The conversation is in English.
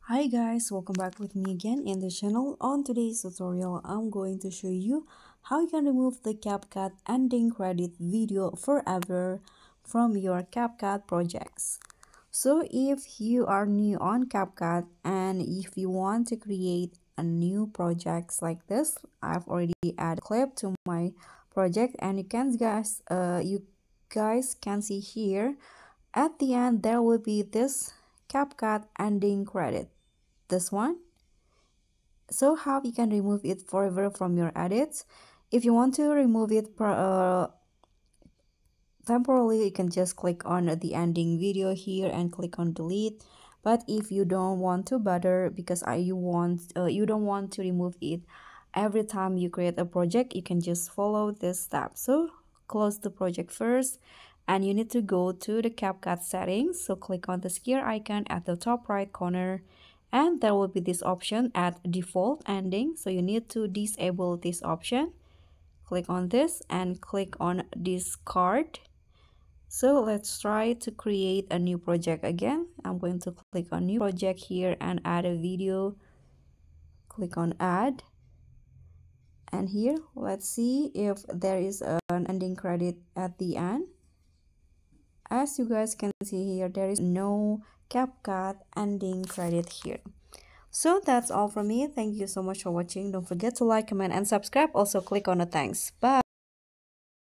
Hi guys, welcome back with me again in the channel. On today's tutorial, I'm going to show you how you can remove the CapCut ending credit video forever from your CapCut projects. So if you are new on CapCut and if you want to create a new projects like this, I've already added a clip to my project and you guys can see here at the end there will be this CapCut ending credit, this one. So how you can remove it forever from your edits? If you want to remove it temporarily, you can just click on the ending video here and click on delete. But if you don't want to bother because you don't want to remove it every time you create a project, you can just follow this step. So close the project first and you need to go to the CapCut settings. So click on the gear icon at the top right corner and there will be this option at default ending. So you need to disable this option. Click on this and click on discard. So let's try to create a new project again. I'm going to click on new project here and add a video. Click on add. And here, let's see if there is an ending credit at the end. As you guys can see here, there is no CapCut ending credit here. So that's all from me. Thank you so much for watching. Don't forget to like, comment, and subscribe. Also click on the thanks. Bye.